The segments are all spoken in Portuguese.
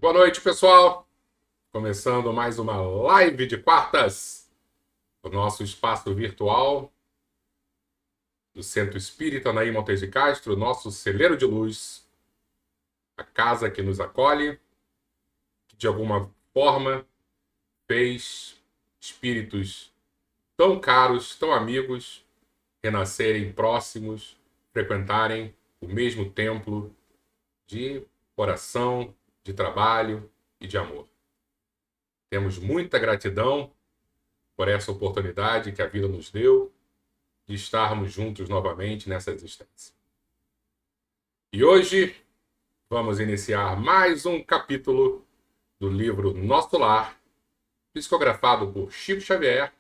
Boa noite, pessoal. Começando mais uma live de quartas, o nosso espaço virtual do Centro Espírita Naí Montes de Castro, nosso celeiro de luz, a casa que nos acolhe, que de alguma forma fez espíritos tão caros, tão amigos, renascerem próximos, frequentarem o mesmo templo de oração, de trabalho e de amor. Temos muita gratidão por essa oportunidade que a vida nos deu de estarmos juntos novamente nessa existência. E hoje vamos iniciar mais um capítulo do livro Nosso Lar, psicografado por Chico Xavier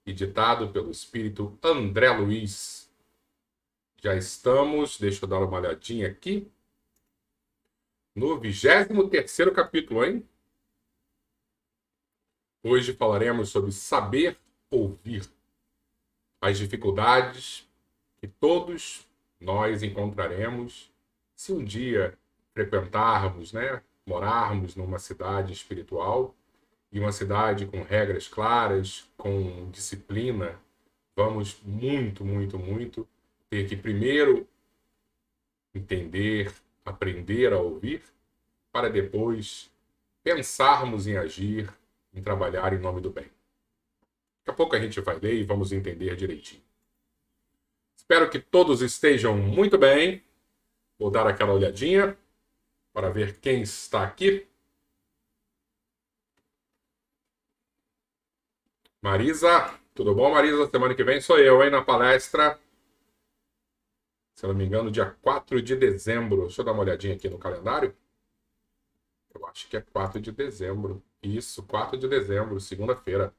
e ditado pelo espírito André Luiz. Já estamos, deixa eu dar uma olhadinha aqui, no 23º capítulo, hein? Hoje falaremos sobre saber ouvir, as dificuldades que todos nós encontraremos se um dia frequentarmos, morarmos numa cidade espiritual, e uma cidade com regras claras, com disciplina. Vamos muito ter que primeiro entender, aprender a ouvir, para depois pensarmos em agir, em trabalhar em nome do bem. Daqui a pouco a gente vai ler e vamos entender direitinho. Espero que todos estejam muito bem. Vou dar aquela olhadinha para ver quem está aqui. Marisa, tudo bom, Marisa? Semana que vem sou eu, hein, na palestra. Se eu não me engano, dia 4 de dezembro. Deixa eu dar uma olhadinha aqui no calendário. Eu acho que é 4 de dezembro. Isso, 4 de dezembro, segunda-feira.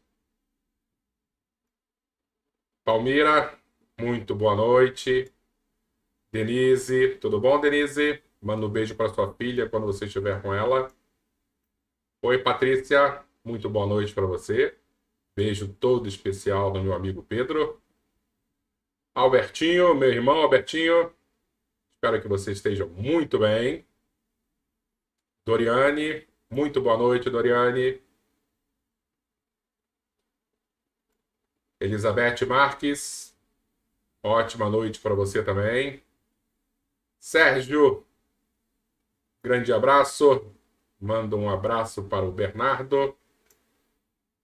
Palmira, muito boa noite. Denise, tudo bom, Denise? Manda um beijo para sua filha quando você estiver com ela. Oi, Patrícia, muito boa noite para você. Beijo todo especial do meu amigo Pedro. Albertinho, meu irmão Albertinho, espero que você esteja muito bem. Doriane, muito boa noite, Doriane. Elizabeth Marques, ótima noite para você também. Sérgio, grande abraço. Manda um abraço para o Bernardo.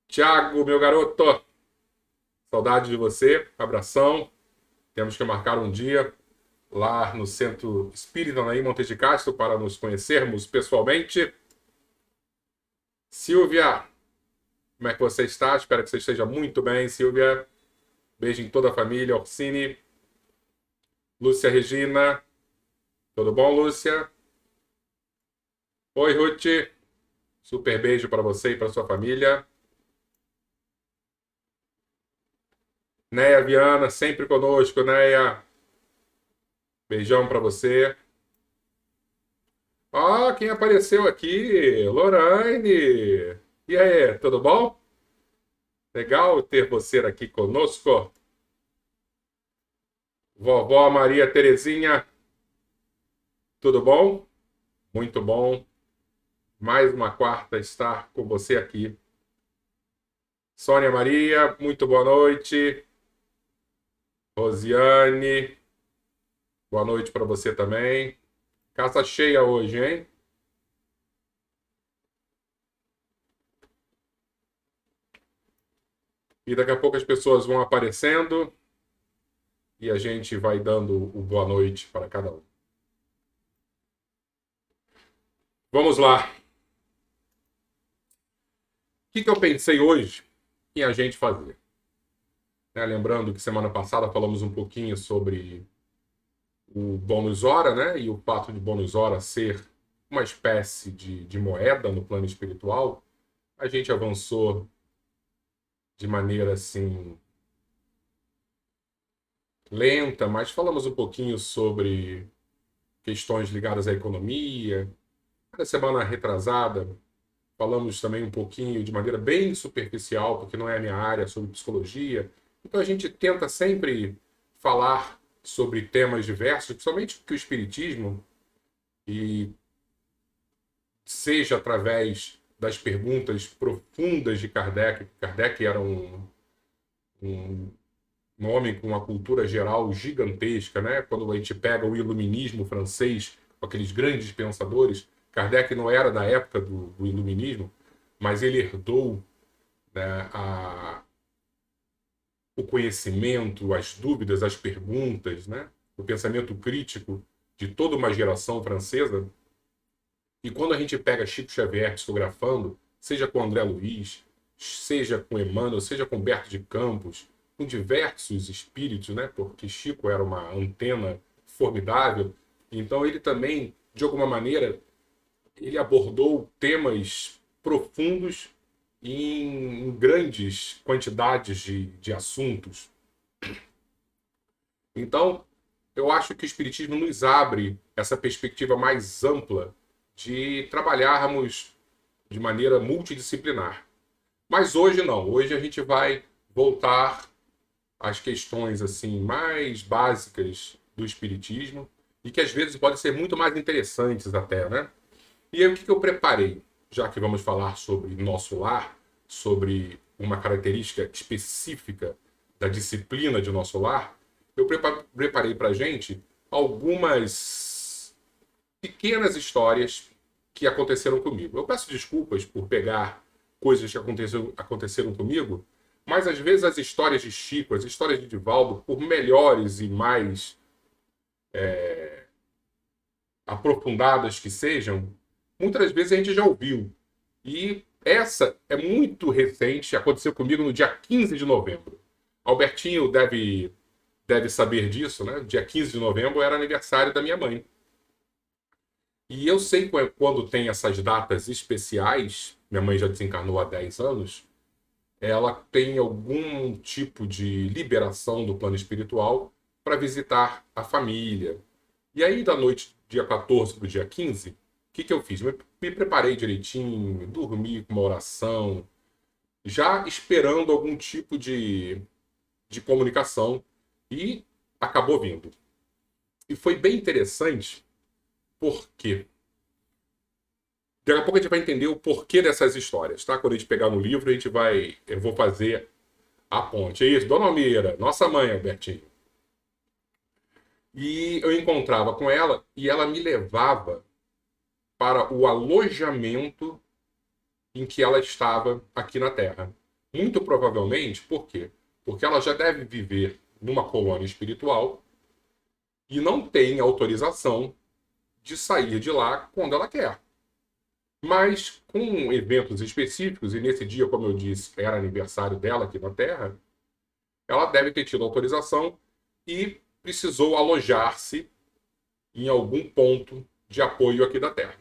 Tiago, meu garoto, saudade de você, abração. Temos que marcar um dia lá no Centro Espírita Naí Montes de Castro para nos conhecermos pessoalmente. Silvia, como é que você está? Espero que você esteja muito bem, Silvia. Beijo em toda a família. Orsini. Lúcia Regina. Tudo bom, Lúcia? Oi, Ruth. Super beijo para você e para sua família. Neia Viana, sempre conosco, Neia. Beijão para você. Ó, quem apareceu aqui? Lorraine. E aí, tudo bom? Legal ter você aqui conosco. Vovó Maria Terezinha, tudo bom? Muito bom. Mais uma quarta estar com você aqui. Sônia Maria, muito boa noite. Rosiane, boa noite para você também. Casa cheia hoje, hein? E daqui a pouco as pessoas vão aparecendo e a gente vai dando o boa noite para cada um. Vamos lá. O que eu pensei hoje em a gente fazer? Lembrando que semana passada falamos um pouquinho sobre o bônus hora, né? E o fato de bônus hora ser uma espécie de moeda no plano espiritual. A gente avançou de maneira assim lenta, mas falamos um pouquinho sobre questões ligadas à economia. Na semana retrasada falamos também um pouquinho de maneira bem superficial, porque não é a minha área, sobre psicologia. Então a gente tenta sempre falar sobre temas diversos, principalmente que o espiritismo e seja através das perguntas profundas de Kardec. Kardec era um homem com uma cultura geral gigantesca, né? Quando a gente pega o iluminismo francês, com aqueles grandes pensadores, Kardec não era da época do iluminismo, mas ele herdou, né, o conhecimento, as dúvidas, as perguntas, né? O pensamento crítico de toda uma geração francesa. E quando a gente pega Chico Xavier psicografando, seja com André Luiz, seja com Emmanuel, seja com Humberto de Campos, com diversos espíritos, né? Porque Chico era uma antena formidável. Então ele também, de alguma maneira, ele abordou temas profundos em grandes quantidades de assuntos. Então, eu acho que o Espiritismo nos abre essa perspectiva mais ampla de trabalharmos de maneira multidisciplinar. Mas hoje não. Hoje a gente vai voltar às questões assim mais básicas do Espiritismo e que às vezes podem ser muito mais interessantes até, né? E aí o que eu preparei? Já que vamos falar sobre nosso lar, sobre uma característica específica da disciplina de nosso lar, eu preparei para a gente algumas pequenas histórias que aconteceram comigo. Eu peço desculpas por pegar coisas que aconteceram comigo, mas às vezes as histórias de Chico, as histórias de Divaldo, por melhores e mais aprofundadas que sejam, muitas vezes a gente já ouviu. E essa é muito recente, aconteceu comigo no dia 15 de novembro. Albertinho deve saber disso, né? Dia 15 de novembro era aniversário da minha mãe. E eu sei quando tem essas datas especiais, minha mãe já desencarnou há 10 anos, ela tem algum tipo de liberação do plano espiritual para visitar a família. E aí, da noite, dia 14 para o dia 15, o que eu fiz? Me preparei direitinho, dormi com uma oração, já esperando algum tipo de comunicação, e acabou vindo. E foi bem interessante, porque daqui a pouco a gente vai entender o porquê dessas histórias, tá? Quando a gente pegar no livro, eu vou fazer a ponte. É isso, Dona Almira, nossa mãe, Albertinho. E eu encontrava com ela e ela me levava para o alojamento em que ela estava aqui na Terra. Muito provavelmente, por quê? Porque ela já deve viver numa colônia espiritual e não tem autorização de sair de lá quando ela quer. Mas com eventos específicos, e nesse dia, como eu disse, era aniversário dela aqui na Terra, ela deve ter tido autorização e precisou alojar-se em algum ponto de apoio aqui da Terra.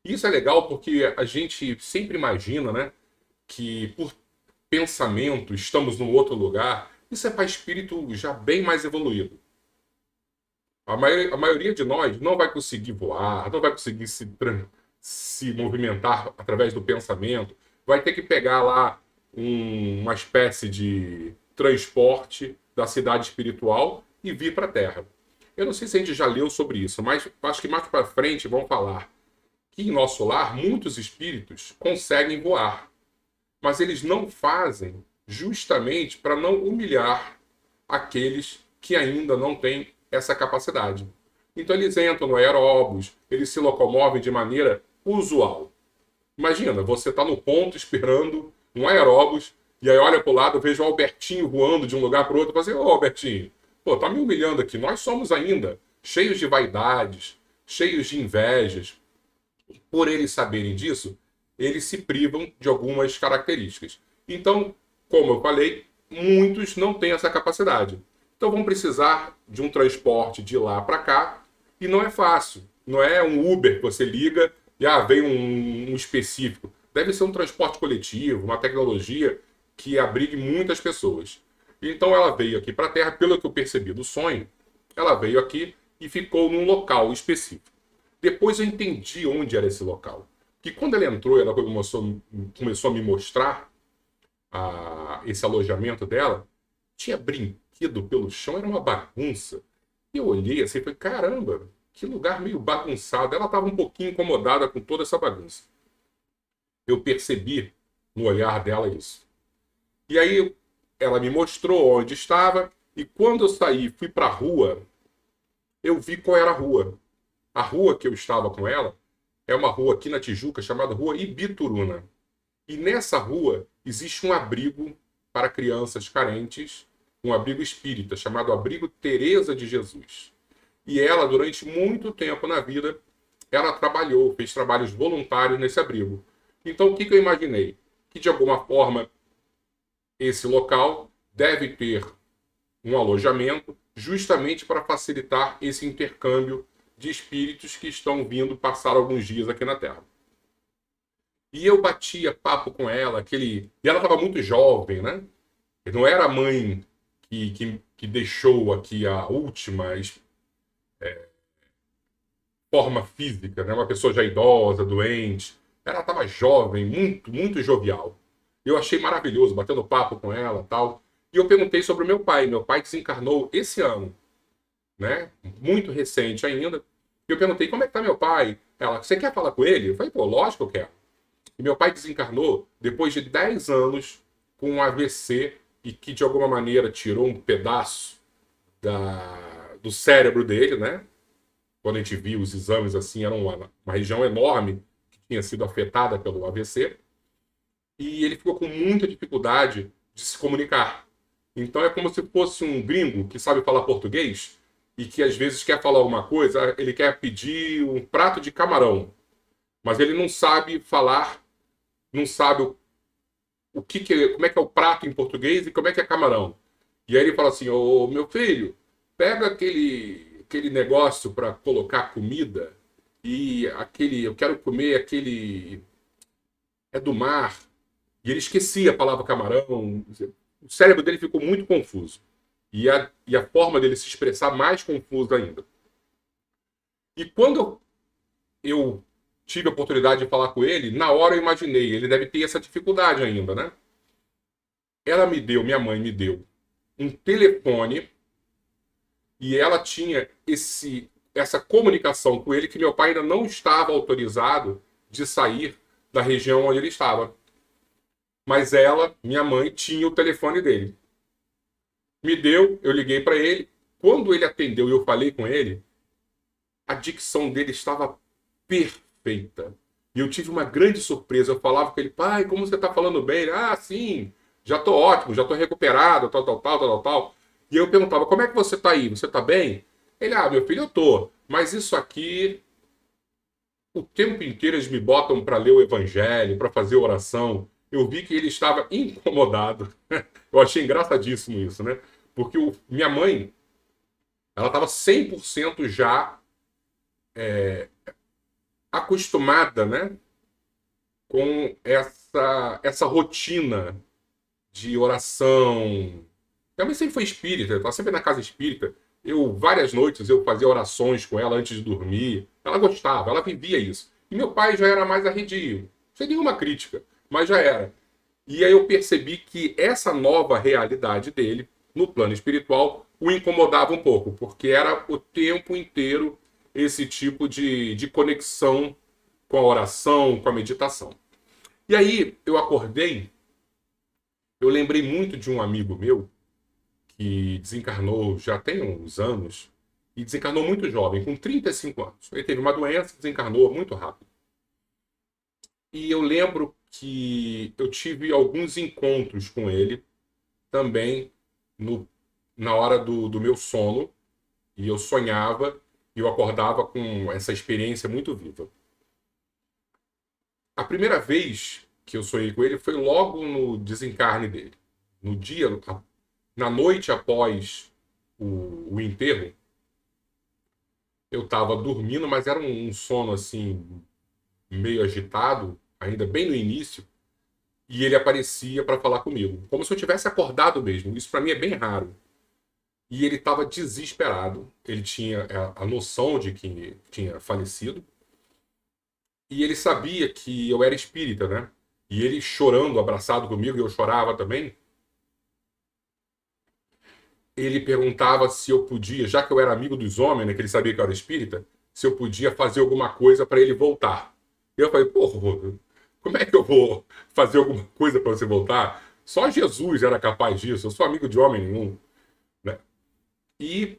Isso é legal porque a gente sempre imagina, né, que por pensamento estamos num outro lugar. Isso é para espírito já bem mais evoluído. A maioria de nós não vai conseguir voar, não vai conseguir se movimentar através do pensamento. Vai ter que pegar lá uma espécie de transporte da cidade espiritual e vir para a Terra. Eu não sei se a gente já leu sobre isso, mas acho que mais para frente vão falar que em nosso lar muitos espíritos conseguem voar, mas eles não fazem justamente para não humilhar aqueles que ainda não têm essa capacidade. Então eles entram no aeróbus, eles se locomovem de maneira usual. Imagina, você está no ponto esperando um aeróbus e aí olha para o lado, vejo o Albertinho voando de um lugar para o outro e fala assim, ô Albertinho, pô, tá me humilhando aqui. Nós somos ainda cheios de vaidades, cheios de invejas. Por eles saberem disso, eles se privam de algumas características. Então, como eu falei, muitos não têm essa capacidade. Então vão precisar de um transporte de lá para cá e não é fácil. Não é um Uber que você liga e vem um específico. Deve ser um transporte coletivo, uma tecnologia que abrigue muitas pessoas. Então ela veio aqui para a Terra, pelo que eu percebi do sonho, ela veio aqui e ficou num local específico. Depois eu entendi onde era esse local. Que quando ela entrou, ela começou a me mostrar esse alojamento dela, tinha brinquedo pelo chão, era uma bagunça. E eu olhei assim e falei, caramba, que lugar meio bagunçado. Ela estava um pouquinho incomodada com toda essa bagunça. Eu percebi no olhar dela isso. E aí ela me mostrou onde estava, e quando eu saí, fui para a rua, eu vi qual era a rua. A rua que eu estava com ela é uma rua aqui na Tijuca chamada Rua Ibituruna. E nessa rua existe um abrigo para crianças carentes, um abrigo espírita chamado Abrigo Teresa de Jesus. E ela, durante muito tempo na vida, ela trabalhou, fez trabalhos voluntários nesse abrigo. Então, o que eu imaginei? Que, de alguma forma, esse local deve ter um alojamento justamente para facilitar esse intercâmbio de espíritos que estão vindo passar alguns dias aqui na Terra. E eu batia papo com ela, e ela estava muito jovem, né? Não era a mãe que deixou aqui a última forma física, né? Uma pessoa já idosa, doente. Ela estava jovem, muito, muito jovial. Eu achei maravilhoso, batendo papo com ela, tal. E eu perguntei sobre o meu pai. Meu pai desencarnou esse ano, né? Muito recente ainda. E eu perguntei, como é que tá meu pai? Ela, você quer falar com ele? Eu falei, pô, lógico que eu quero. E meu pai desencarnou depois de 10 anos com um AVC e que, de alguma maneira, tirou um pedaço do cérebro dele, né? Quando a gente viu os exames, assim, era uma região enorme que tinha sido afetada pelo AVC. E ele ficou com muita dificuldade de se comunicar. Então é como se fosse um gringo que sabe falar português e que às vezes quer falar alguma coisa, ele quer pedir um prato de camarão, mas ele não sabe falar, não sabe como é que é o prato em português e como é que é camarão. E aí ele fala assim, ô meu filho, pega aquele negócio para colocar comida e eu quero comer aquele, é do mar. E ele esquecia a palavra camarão. O cérebro dele ficou muito confuso. E a forma dele se expressar mais confusa ainda. E quando eu tive a oportunidade de falar com ele, na hora eu imaginei, ele deve ter essa dificuldade ainda, né? Minha mãe me deu um telefone e ela tinha essa comunicação com ele que meu pai ainda não estava autorizado de sair da região onde ele estava. Mas ela, minha mãe, tinha o telefone dele. Me deu, eu liguei para ele. Quando ele atendeu e eu falei com ele, a dicção dele estava perfeita. E eu tive uma grande surpresa. Eu falava com ele, pai, como você está falando bem? Ele, sim, já estou ótimo, já estou recuperado, tal. E eu perguntava, como é que você está aí? Você está bem? Ele, meu filho, eu estou. Mas isso aqui, o tempo inteiro eles me botam para ler o evangelho, para fazer oração. Eu vi que ele estava incomodado. Eu achei engraçadíssimo isso, né? Porque minha mãe, ela estava 100% já acostumada, né? Com essa rotina de oração. Minha mãe sempre foi espírita, estava sempre na casa espírita. Várias noites, eu fazia orações com ela antes de dormir. Ela gostava, ela vivia isso. E meu pai já era mais arredio. Sem nenhuma crítica, mas já era. E aí eu percebi que essa nova realidade dele, no plano espiritual, o incomodava um pouco, porque era o tempo inteiro esse tipo de conexão com a oração, com a meditação. E aí eu acordei, eu lembrei muito de um amigo meu, que desencarnou já tem uns anos, e desencarnou muito jovem, com 35 anos. Ele teve uma doença, desencarnou muito rápido. E eu lembro que eu tive alguns encontros com ele também na hora do meu sono, e eu sonhava e eu acordava com essa experiência muito viva. A primeira vez que eu sonhei com ele foi logo no desencarne dele. No dia, na noite após o enterro, eu estava dormindo, mas era um sono assim, meio agitado, ainda bem no início, e ele aparecia para falar comigo, como se eu tivesse acordado mesmo. Isso para mim é bem raro. E ele estava desesperado, ele tinha a noção de que tinha falecido, e ele sabia que eu era espírita, né? E ele chorando, abraçado comigo, e eu chorava também. Ele perguntava se eu podia, já que eu era amigo dos homens, né, que ele sabia que eu era espírita, se eu podia fazer alguma coisa para ele voltar. E eu falei, porra, como é que eu vou fazer alguma coisa para você voltar? Só Jesus era capaz disso, eu sou amigo de homem nenhum. Né? E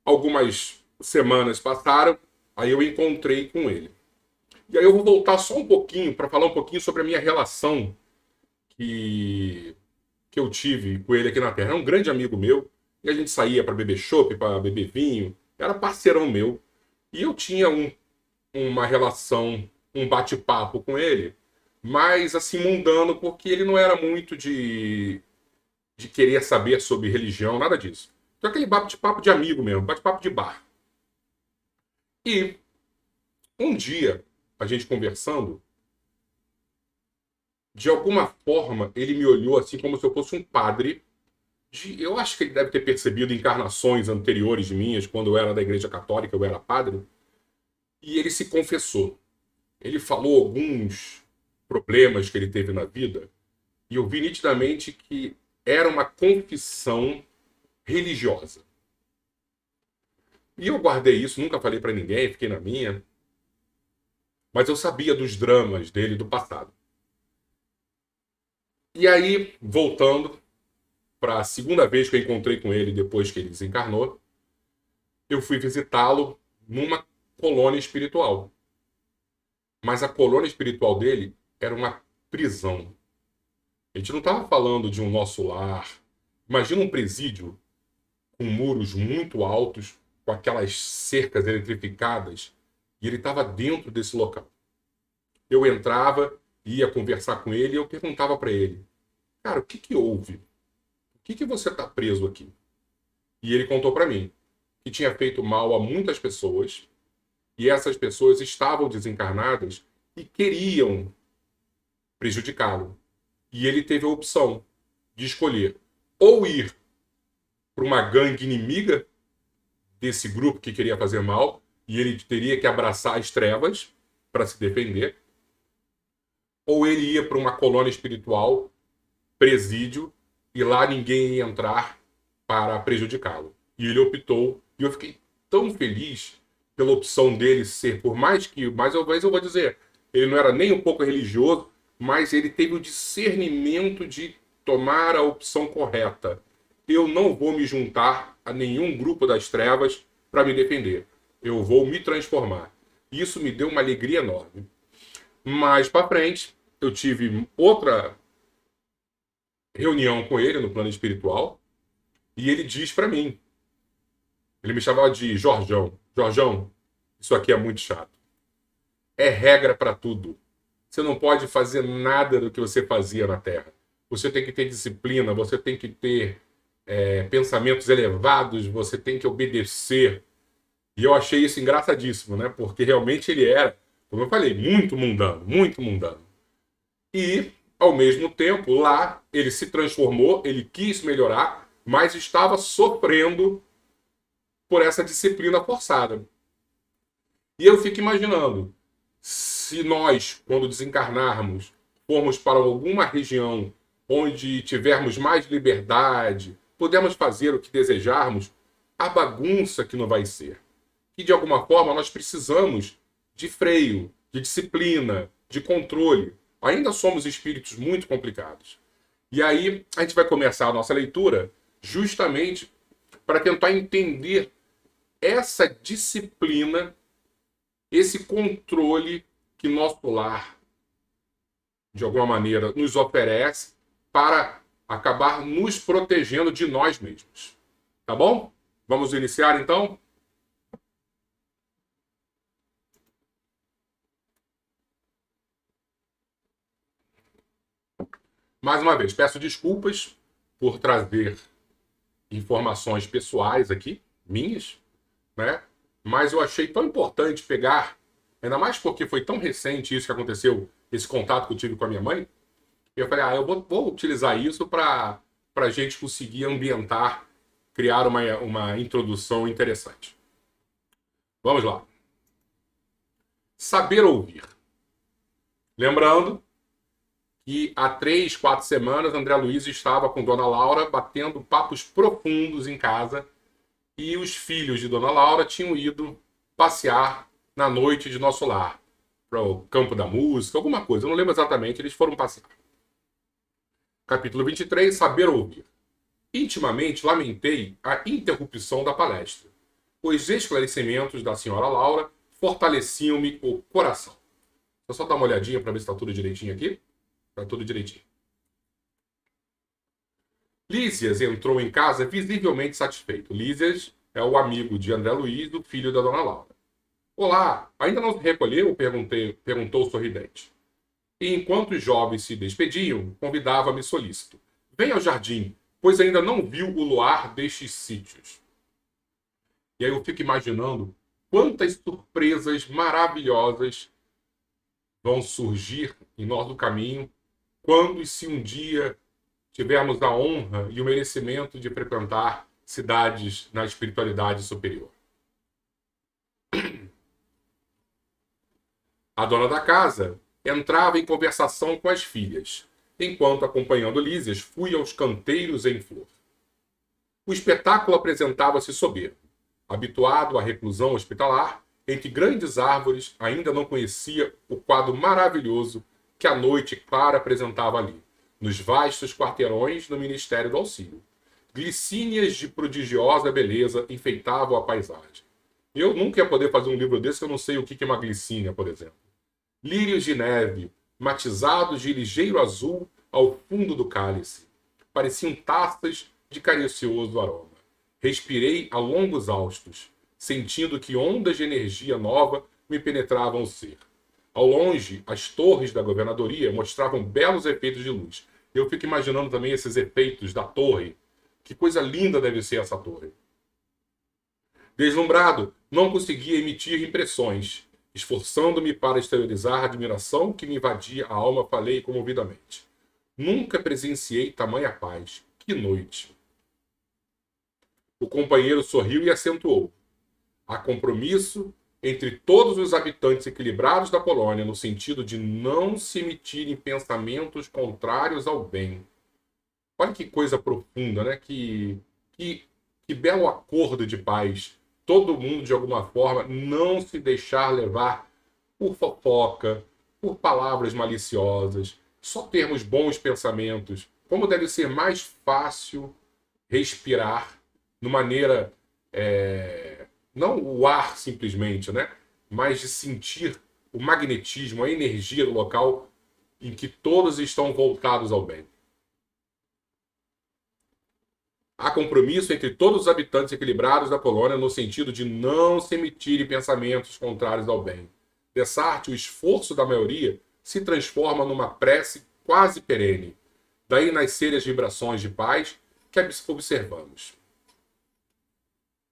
algumas semanas passaram, aí eu encontrei com ele. E aí eu vou voltar só um pouquinho para falar um pouquinho sobre a minha relação que eu tive com ele aqui na Terra. Era um grande amigo meu, e a gente saía para beber chopp, para beber vinho, era parceirão meu. E eu tinha uma relação, um bate-papo com ele, mas assim, mundano, porque ele não era muito de querer saber sobre religião, nada disso. Então aquele bate-papo de amigo mesmo, bate-papo de bar. E um dia, a gente conversando, de alguma forma, ele me olhou assim como se eu fosse um padre. Eu acho que ele deve ter percebido encarnações anteriores minhas, quando eu era da Igreja Católica, eu era padre. E ele se confessou. Ele falou alguns problemas que ele teve na vida. E eu vi nitidamente que era uma confissão religiosa. E eu guardei isso, nunca falei para ninguém, fiquei na minha. Mas eu sabia dos dramas dele do passado. E aí, voltando para a segunda vez que eu encontrei com ele depois que ele desencarnou, eu fui visitá-lo numa colônia espiritual. Mas a colônia espiritual dele era uma prisão. A gente não estava falando de um nosso lar. Imagina um presídio com muros muito altos, com aquelas cercas eletrificadas, e ele estava dentro desse local. Eu entrava, ia conversar com ele e eu perguntava para ele, cara, o que houve? Por que você está preso aqui? E ele contou para mim que tinha feito mal a muitas pessoas e essas pessoas estavam desencarnadas e queriam prejudicá-lo. E ele teve a opção de escolher ou ir para uma gangue inimiga desse grupo que queria fazer mal, e ele teria que abraçar as trevas para se defender, ou ele ia para uma colônia espiritual, presídio, e lá ninguém ia entrar para prejudicá-lo. E ele optou, e eu fiquei tão feliz pela opção dele ser, por mais que, mais uma vez eu vou dizer, ele não era nem um pouco religioso, mas ele teve o discernimento de tomar a opção correta. Eu não vou me juntar a nenhum grupo das trevas para me defender. Eu vou me transformar. Isso me deu uma alegria enorme. Mais para frente, eu tive outra reunião com ele no plano espiritual e ele diz para mim, ele me chamava de Jorjão. Jorjão, isso aqui é muito chato. É regra para tudo. Você não pode fazer nada do que você fazia na Terra. Você tem que ter disciplina, você tem que ter pensamentos elevados, você tem que obedecer. E eu achei isso engraçadíssimo, né? Porque realmente ele era, como eu falei, muito mundano, muito mundano. E, ao mesmo tempo, lá ele se transformou, ele quis melhorar, mas estava sofrendo por essa disciplina forçada. E eu fico imaginando, se nós, quando desencarnarmos, formos para alguma região onde tivermos mais liberdade, pudermos fazer o que desejarmos, a bagunça que não vai ser. E, de alguma forma, nós precisamos de freio, de disciplina, de controle. Ainda somos espíritos muito complicados. E aí, a gente vai começar a nossa leitura justamente para tentar entender essa disciplina, esse controle que nosso lar, de alguma maneira, nos oferece para acabar nos protegendo de nós mesmos. Tá bom? Vamos iniciar, então? Mais uma vez, peço desculpas por trazer informações pessoais aqui, minhas, né? Mas eu achei tão importante pegar, ainda mais porque foi tão recente isso que aconteceu, esse contato que eu tive com a minha mãe. Eu falei, eu vou utilizar isso para a gente conseguir ambientar, criar uma introdução interessante. Vamos lá. Saber ouvir. Lembrando que há 3, 4 semanas, André Luiz estava com Dona Laura batendo papos profundos em casa e os filhos de Dona Laura tinham ido passear na noite de nosso lar, para o campo da música, alguma coisa, eu não lembro exatamente, eles foram passear. Capítulo 23, saber ouvir. Intimamente lamentei a interrupção da palestra. Os esclarecimentos da senhora Laura fortaleciam-me o coração. Deixa eu só dar uma olhadinha para ver se está tudo direitinho aqui. Está tudo direitinho. Lísias entrou em casa visivelmente satisfeito. Lísias é o amigo de André Luiz, o filho da dona Laura. Olá, ainda não se recolheu? Perguntou sorridente. E enquanto os jovens se despediam, convidava-me solícito. Venha ao jardim, pois ainda não viu o luar destes sítios. E aí eu fico imaginando quantas surpresas maravilhosas vão surgir em nosso caminho quando e se um dia tivermos a honra e o merecimento de frequentar cidades na espiritualidade superior. A dona da casa entrava em conversação com as filhas, enquanto, acompanhando Lísias, fui aos canteiros em flor. O espetáculo apresentava-se soberbo. Habituado à reclusão hospitalar, entre grandes árvores, ainda não conhecia o quadro maravilhoso que a noite clara apresentava ali, nos vastos quarteirões do Ministério do Auxílio. Glicínias de prodigiosa beleza enfeitavam a paisagem. Eu nunca ia poder fazer um livro desse, que eu não sei o que é uma glicínia, por exemplo. Lírios de neve, matizados de ligeiro azul ao fundo do cálice. Pareciam taças de caricioso aroma. Respirei a longos haustos, sentindo que ondas de energia nova me penetravam o ser. Ao longe, as torres da governadoria mostravam belos efeitos de luz. Eu fico imaginando também esses efeitos da torre. Que coisa linda deve ser essa torre. Deslumbrado, não conseguia emitir impressões. Esforçando-me para exteriorizar a admiração que me invadia a alma, falei comovidamente. Nunca presenciei tamanha paz. Que noite! O companheiro sorriu e acentuou. Há compromisso entre todos os habitantes equilibrados da Polônia no sentido de não se emitirem pensamentos contrários ao bem. Olha que coisa profunda, né? Que belo acordo de paz. Todo mundo, de alguma forma, não se deixar levar por fofoca, por palavras maliciosas, só termos bons pensamentos. Como deve ser mais fácil respirar de maneira, não o ar simplesmente, né? Mas de sentir o magnetismo, a energia do local em que todos estão voltados ao bem. Há compromisso entre todos os habitantes equilibrados da Polônia no sentido de não se emitirem pensamentos contrários ao bem. Dessarte, o esforço da maioria se transforma numa prece quase perene. Daí nascerem as vibrações de paz que observamos.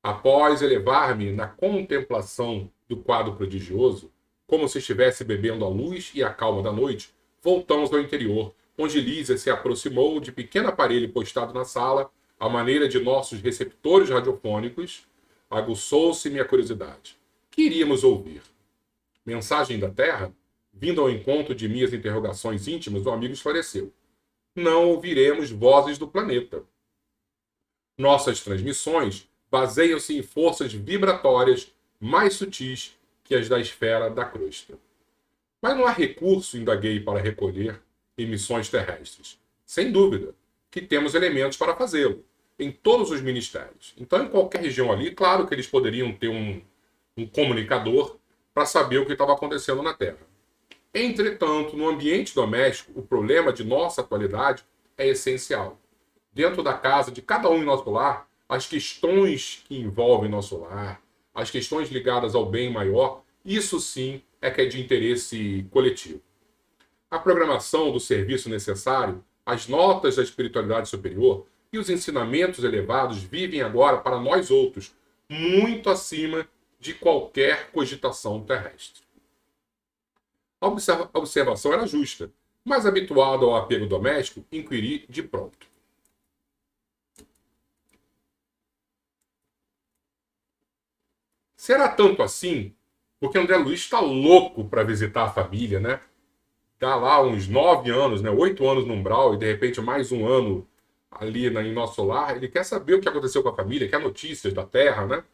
Após elevar-me na contemplação do quadro prodigioso, como se estivesse bebendo a luz e a calma da noite, voltamos ao interior, onde Lísia se aproximou de pequeno aparelho postado na sala, à maneira de nossos receptores radiofônicos. Aguçou-se minha curiosidade. Que iríamos ouvir? Mensagem da Terra? Vindo ao encontro de minhas interrogações íntimas, o amigo esclareceu. Não ouviremos vozes do planeta. Nossas transmissões baseiam-se em forças vibratórias mais sutis que as da esfera da crosta. Mas não há recurso, indaguei, para recolher emissões terrestres. Sem dúvida, que temos elementos para fazê-lo, em todos os ministérios. Então, em qualquer região ali, claro que eles poderiam ter um comunicador para saber o que estava acontecendo na Terra. Entretanto, no ambiente doméstico, o problema de nossa atualidade é essencial. Dentro da casa de cada um em nosso lar, as questões que envolvem nosso lar, as questões ligadas ao bem maior, isso sim é que é de interesse coletivo. A programação do serviço necessário, as notas da espiritualidade superior e os ensinamentos elevados vivem agora para nós outros, muito acima de qualquer cogitação terrestre. A observação era justa, mas habituado ao apego doméstico, inquiri de pronto. Será tanto assim? Porque André Luiz está louco para visitar a família, né? Está lá uns 9 anos, né? 8 anos no umbral e de repente mais um ano ali em nosso lar. Ele quer saber o que aconteceu com a família, quer notícias da terra, né?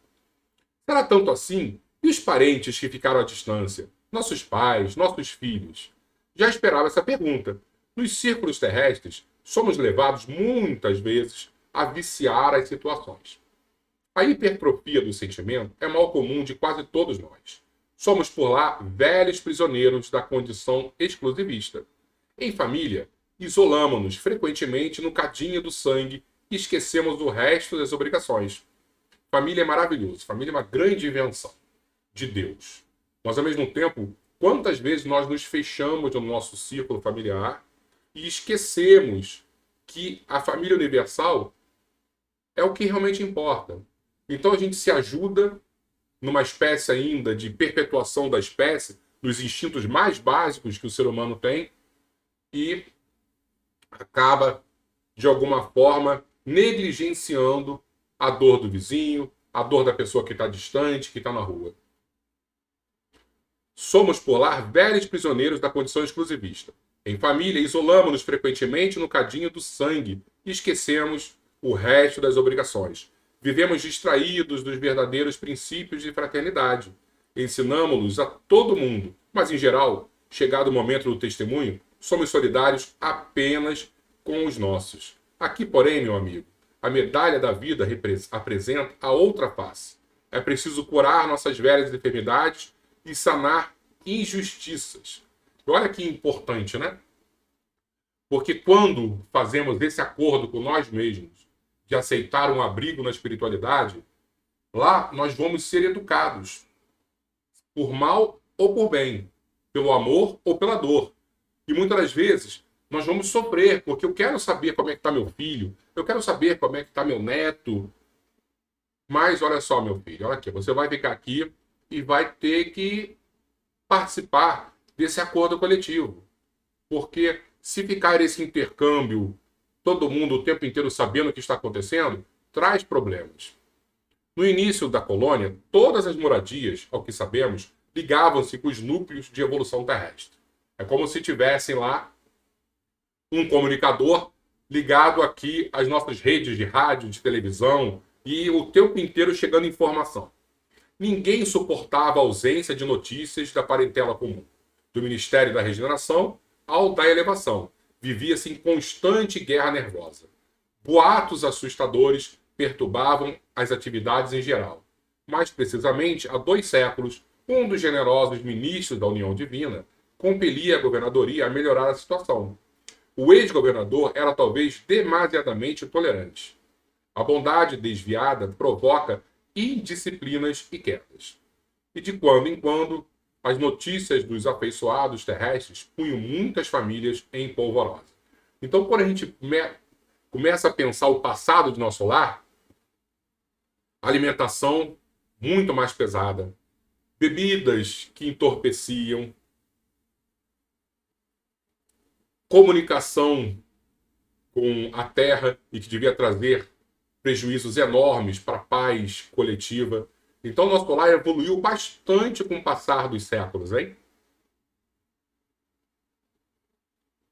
Será tanto assim E os parentes que ficaram à distância? Nossos pais, nossos filhos? Já esperava essa pergunta. Nos círculos terrestres, somos levados muitas vezes a viciar as situações. A hipertrofia do sentimento é mal comum de quase todos nós. Somos por lá velhos prisioneiros da condição exclusivista. Em família, isolamos-nos frequentemente no cadinho do sangue e esquecemos o resto das obrigações. Família é maravilhoso, família é uma grande invenção de Deus. Mas, ao mesmo tempo, quantas vezes nós nos fechamos no nosso círculo familiar e esquecemos que a família universal é o que realmente importa. Então a gente se ajuda numa espécie ainda de perpetuação da espécie, dos instintos mais básicos que o ser humano tem, e acaba, de alguma forma, negligenciando a dor do vizinho, a dor da pessoa que está distante, que está na rua. Somos, por lá, velhos prisioneiros da condição exclusivista. Em família, isolamos-nos frequentemente no cadinho do sangue e esquecemos o resto das obrigações. Vivemos distraídos dos verdadeiros princípios de fraternidade. Ensinamos-los a todo mundo, mas, em geral, chegado o momento do testemunho, somos solidários apenas com os nossos. Aqui, porém, meu amigo, a medalha da vida apresenta a outra face. É preciso curar nossas velhas enfermidades e sanar injustiças. Olha que importante, né? Porque quando fazemos esse acordo com nós mesmos de aceitar um abrigo na espiritualidade, lá nós vamos ser educados, por mal ou por bem, pelo amor ou pela dor. E muitas das vezes nós vamos sofrer, porque eu quero saber como é que está meu filho, eu quero saber como é que está meu neto. Mas olha só, meu filho, olha aqui, você vai ficar aqui e vai ter que participar desse acordo coletivo. Porque se ficar esse intercâmbio, todo mundo o tempo inteiro sabendo o que está acontecendo, traz problemas. No início da colônia, todas as moradias, ao que sabemos, ligavam-se com os núcleos de evolução terrestre. É como se tivessem lá um comunicador ligado aqui às nossas redes de rádio, de televisão, e o tempo inteiro chegando informação. Ninguém suportava a ausência de notícias da parentela comum, do Ministério da Regeneração ao da Elevação. Vivia-se em constante guerra nervosa. Boatos assustadores perturbavam as atividades em geral. Mais precisamente, há 2 séculos, um dos generosos ministros da União Divina compelia a governadoria a melhorar a situação. O ex-governador era talvez demasiadamente tolerante. A bondade desviada provoca indisciplinas e quedas. E de quando em quando, as notícias dos afeiçoados terrestres punham muitas famílias em polvorosa. Então, quando a gente começa a pensar o passado do nosso lar, alimentação muito mais pesada, bebidas que entorpeciam, comunicação com a terra e que devia trazer prejuízos enormes para a paz coletiva. Então, nosso lar evoluiu bastante com o passar dos séculos, hein?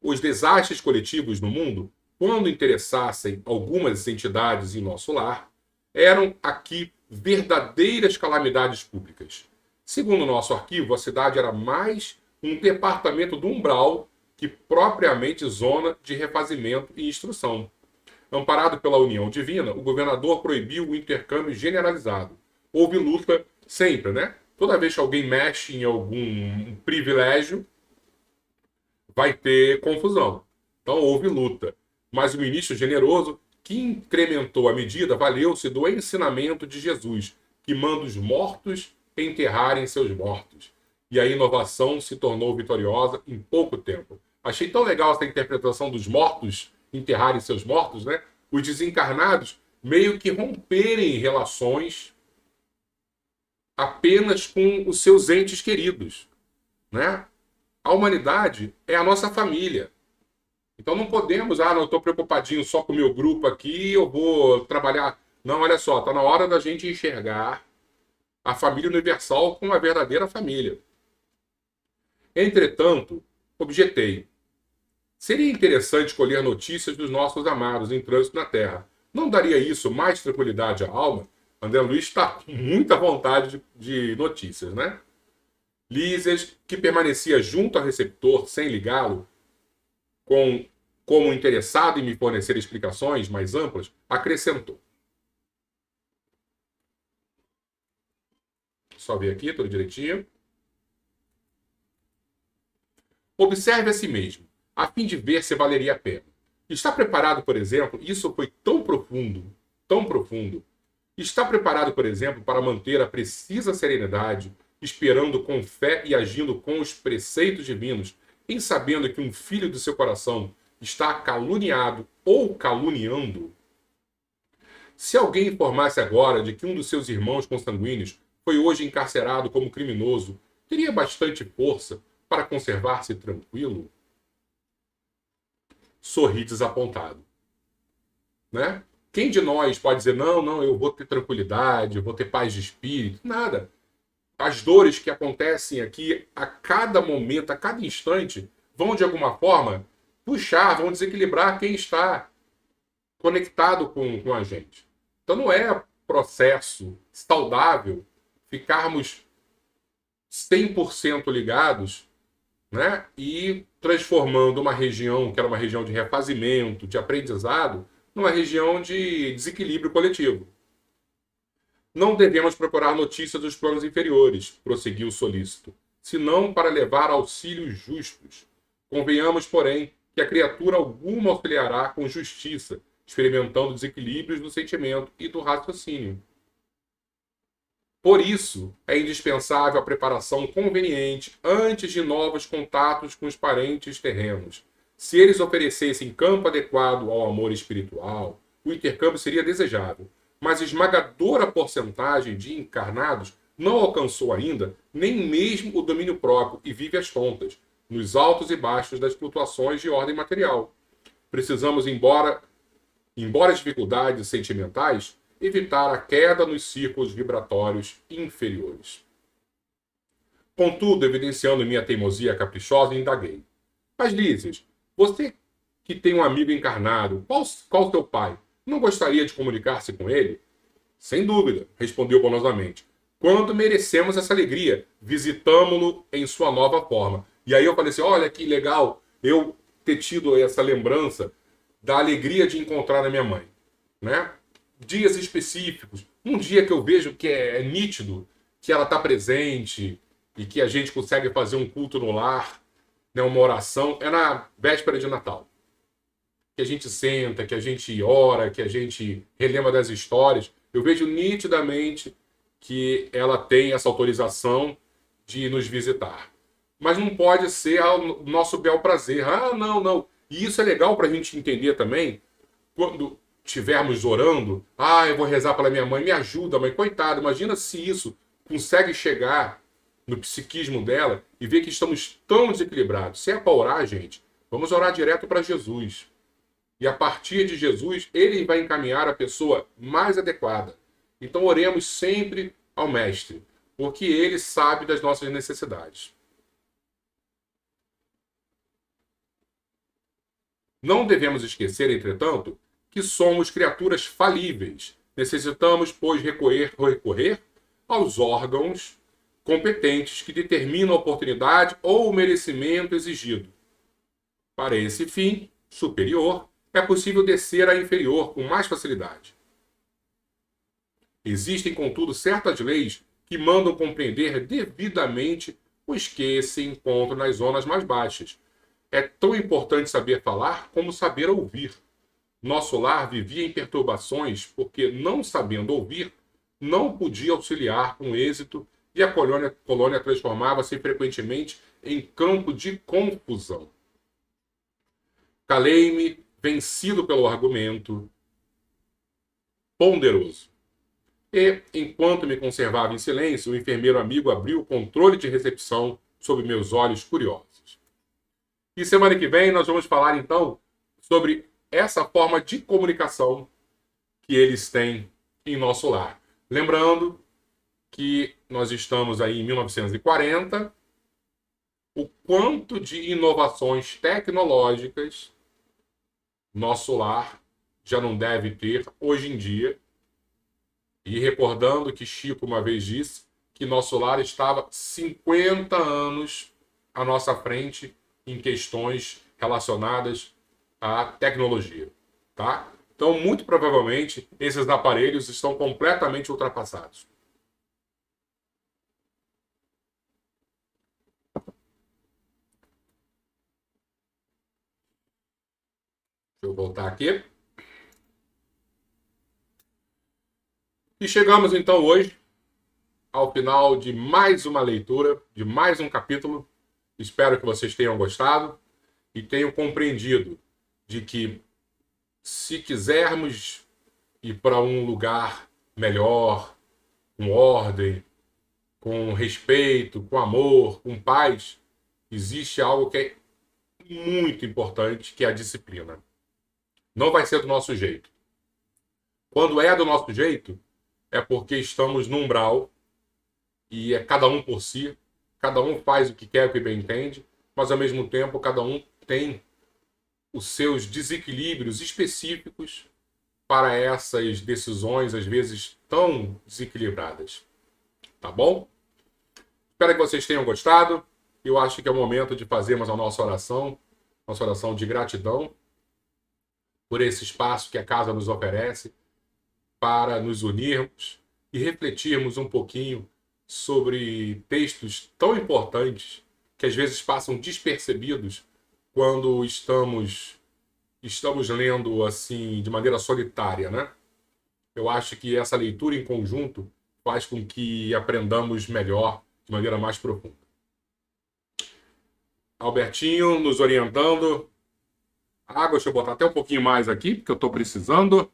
Os desastres coletivos no mundo, quando interessassem algumas entidades em nosso lar, eram aqui verdadeiras calamidades públicas. Segundo o nosso arquivo, a cidade era mais um departamento do umbral que propriamente zona de refazimento e instrução. Amparado pela União Divina, o governador proibiu o intercâmbio generalizado. Houve luta sempre, né? Toda vez que alguém mexe em algum privilégio, vai ter confusão. Então houve luta. Mas o ministro generoso, que incrementou a medida, valeu-se do ensinamento de Jesus, que manda os mortos enterrarem seus mortos. E a inovação se tornou vitoriosa em pouco tempo. Achei tão legal essa interpretação dos mortos enterrarem seus mortos, né? Os desencarnados meio que romperem relações apenas com os seus entes queridos, né? A humanidade é a nossa família. Então não podemos, não, eu estou preocupadinho só com o meu grupo aqui, eu vou trabalhar. Não, olha só, está na hora da gente enxergar a família universal como uma verdadeira família. Entretanto, objetei. Seria interessante colher notícias dos nossos amados em trânsito na Terra. Não daria isso mais tranquilidade à alma? André Luiz está com muita vontade de notícias, né? Lísias, que permanecia junto ao receptor sem ligá-lo, como interessado em me fornecer explicações mais amplas, acrescentou. Só ver aqui, tudo direitinho. Observe a si mesmo, a fim de ver se valeria a pena. Está preparado, por exemplo, isso foi tão profundo. Está preparado, por exemplo, para manter a precisa serenidade, esperando com fé e agindo com os preceitos divinos, em sabendo que um filho do seu coração está caluniado ou caluniando? Se alguém informasse agora de que um dos seus irmãos consanguíneos foi hoje encarcerado como criminoso, teria bastante força para conservar-se tranquilo? Sorri desapontado, né? Quem de nós pode dizer, não, eu vou ter tranquilidade, eu vou ter paz de espírito? Nada. As dores que acontecem aqui a cada momento, a cada instante, vão de alguma forma puxar, vão desequilibrar quem está conectado com a gente. Então não é processo saudável ficarmos 100% ligados, né? E transformando uma região que era uma região de refazimento, de aprendizado, numa região de desequilíbrio coletivo. Não devemos procurar notícia dos planos inferiores, prosseguiu o solícito, senão para levar auxílios justos. Convenhamos, porém, que a criatura alguma auxiliará com justiça, experimentando desequilíbrios do sentimento e do raciocínio. Por isso, é indispensável a preparação conveniente antes de novos contatos com os parentes terrenos. Se eles oferecessem campo adequado ao amor espiritual, o intercâmbio seria desejável, mas esmagadora porcentagem de encarnados não alcançou ainda nem mesmo o domínio próprio e vive às tontas, nos altos e baixos das flutuações de ordem material. Precisamos, embora dificuldades sentimentais, evitar a queda nos círculos vibratórios inferiores. Contudo, evidenciando minha teimosia caprichosa, indaguei. Mas, Lísias, você que tem um amigo encarnado, qual o seu pai? Não gostaria de comunicar-se com ele? Sem dúvida, respondeu bonosamente. Quando merecemos essa alegria, visitamo-lo em sua nova forma. E aí eu falei assim, olha que legal eu ter tido essa lembrança da alegria de encontrar a minha mãe, né? Dias específicos, um dia que eu vejo que é nítido, que ela está presente e que a gente consegue fazer um culto no lar, né, uma oração, é na véspera de Natal. Que a gente senta, que a gente ora, que a gente relembra das histórias. Eu vejo nitidamente que ela tem essa autorização de nos visitar. Mas não pode ser ao nosso bel prazer. Ah, não. E isso é legal para a gente entender também, quando estivermos orando, eu vou rezar pela minha mãe, me ajuda, mãe, coitada, imagina se isso consegue chegar no psiquismo dela e ver que estamos tão desequilibrados. Se é para orar, gente, vamos orar direto para Jesus. E a partir de Jesus, ele vai encaminhar a pessoa mais adequada. Então oremos sempre ao Mestre, porque ele sabe das nossas necessidades. Não devemos esquecer, entretanto, que somos criaturas falíveis. Necessitamos, pois, recorrer aos órgãos competentes que determinam a oportunidade ou o merecimento exigido. Para esse fim superior, é possível descer à inferior com mais facilidade. Existem, contudo, certas leis que mandam compreender devidamente os que se encontram nas zonas mais baixas. É tão importante saber falar como saber ouvir. Nosso lar vivia em perturbações porque, não sabendo ouvir, não podia auxiliar com êxito e a colônia transformava-se frequentemente em campo de confusão. Calei-me, vencido pelo argumento ponderoso. E, enquanto me conservava em silêncio, o enfermeiro amigo abriu o controle de recepção sob meus olhos curiosos. E semana que vem nós vamos falar, então, sobre essa forma de comunicação que eles têm em nosso lar. Lembrando que nós estamos aí em 1940, o quanto de inovações tecnológicas nosso lar já não deve ter hoje em dia E recordando que Chico uma vez disse que nosso lar estava 50 anos à nossa frente em questões relacionadas à tecnologia, tá? Então, muito provavelmente, esses aparelhos estão completamente ultrapassados. Deixa eu voltar aqui. E chegamos então hoje ao final de mais uma leitura, de mais um capítulo. Espero que vocês tenham gostado e tenham compreendido de que se quisermos ir para um lugar melhor, com ordem, com respeito, com amor, com paz, existe algo que é muito importante, que é a disciplina. Não vai ser do nosso jeito. Quando é do nosso jeito, é porque estamos no umbral e é cada um por si, cada um faz o que quer, o que bem entende, mas ao mesmo tempo cada um tem os seus desequilíbrios específicos para essas decisões, às vezes tão desequilibradas. Tá bom? Espero que vocês tenham gostado. Eu acho que é o momento de fazermos a nossa oração de gratidão por esse espaço que a casa nos oferece para nos unirmos e refletirmos um pouquinho sobre textos tão importantes que às vezes passam despercebidos quando estamos lendo assim de maneira solitária, né? Eu acho que essa leitura em conjunto faz com que aprendamos melhor, de maneira mais profunda. Albertinho nos orientando. Água, deixa eu botar até um pouquinho mais aqui, porque eu estou precisando.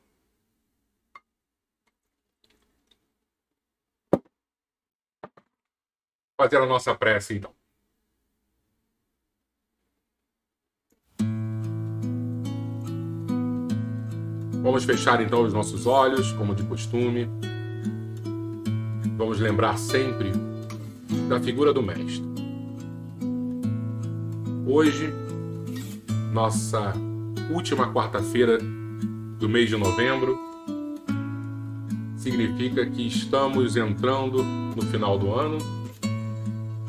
Fazer a nossa prece, então. Vamos fechar, então, os nossos olhos, como de costume. Vamos lembrar sempre da figura do Mestre. Hoje, nossa última quarta-feira do mês de novembro, significa que estamos entrando no final do ano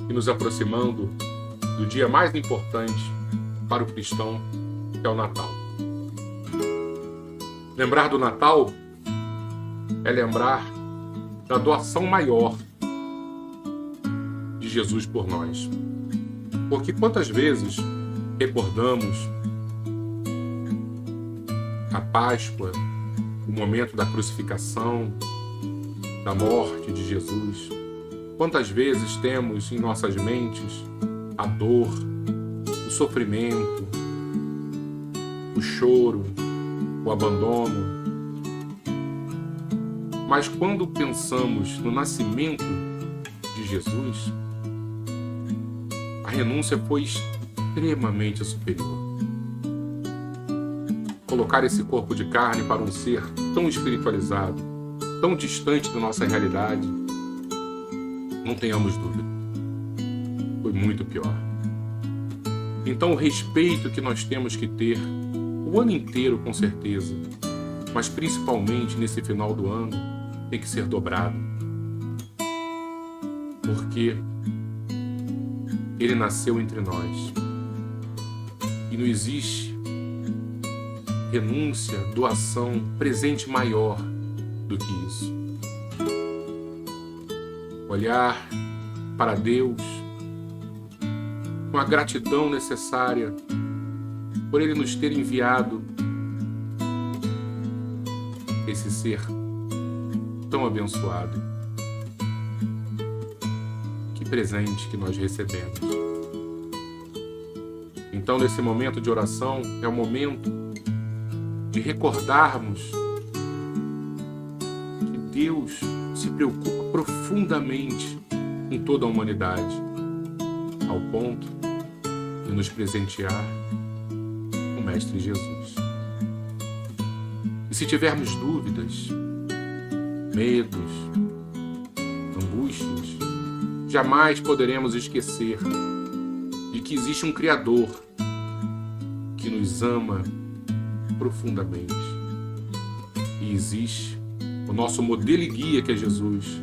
e nos aproximando do dia mais importante para o cristão, que é o Natal. Lembrar do Natal é lembrar da doação maior de Jesus por nós. Porque quantas vezes recordamos a Páscoa, o momento da crucificação, da morte de Jesus. Quantas vezes temos em nossas mentes a dor, o sofrimento, o choro, o abandono. Mas quando pensamos no nascimento de Jesus, a renúncia foi extremamente superior. Colocar esse corpo de carne para um ser tão espiritualizado, tão distante da nossa realidade, não tenhamos dúvida, foi muito pior. Então o respeito que nós temos que ter o ano inteiro, com certeza, mas principalmente nesse final do ano, tem que ser dobrado. Porque ele nasceu entre nós. E não existe renúncia, doação, presente maior do que isso. Olhar para Deus com a gratidão necessária por Ele nos ter enviado esse ser tão abençoado. Que presente que nós recebemos. Então, nesse momento de oração, é o momento de recordarmos que Deus se preocupa profundamente com toda a humanidade, ao ponto de nos presentear com o Mestre Jesus. E se tivermos dúvidas, medos, angústias, jamais poderemos esquecer de que existe um Criador que nos ama profundamente e existe o nosso modelo e guia, que é Jesus,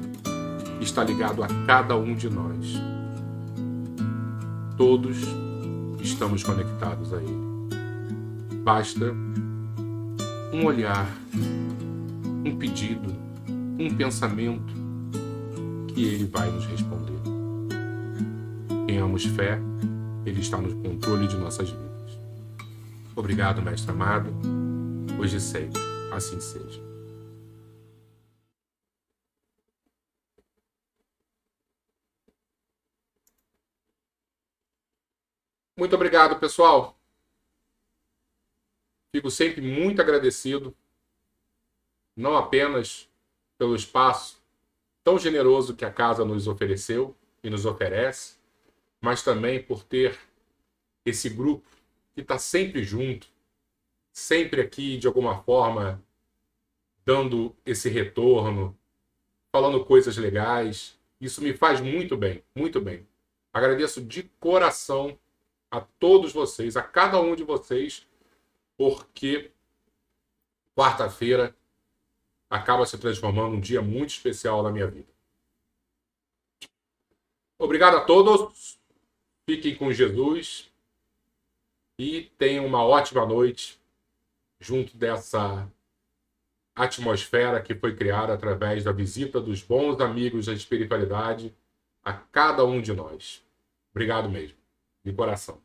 está ligado a cada um de nós. Todos estamos conectados a Ele. Basta um olhar, um pedido, um pensamento, que Ele vai nos responder. Tenhamos fé, Ele está no controle de nossas vidas. Obrigado, Mestre amado, hoje e sempre, assim seja. Muito obrigado, pessoal. Fico sempre muito agradecido, não apenas pelo espaço tão generoso que a casa nos ofereceu e nos oferece, mas também por ter esse grupo que está sempre junto, sempre aqui de alguma forma dando esse retorno, falando coisas legais. Isso me faz muito bem, muito bem. Agradeço de coração a todos vocês, a cada um de vocês, porque quarta-feira acaba se transformando um dia muito especial na minha vida. Obrigado a todos, fiquem com Jesus e tenham uma ótima noite junto dessa atmosfera que foi criada através da visita dos bons amigos da espiritualidade a cada um de nós. Obrigado mesmo, de coração.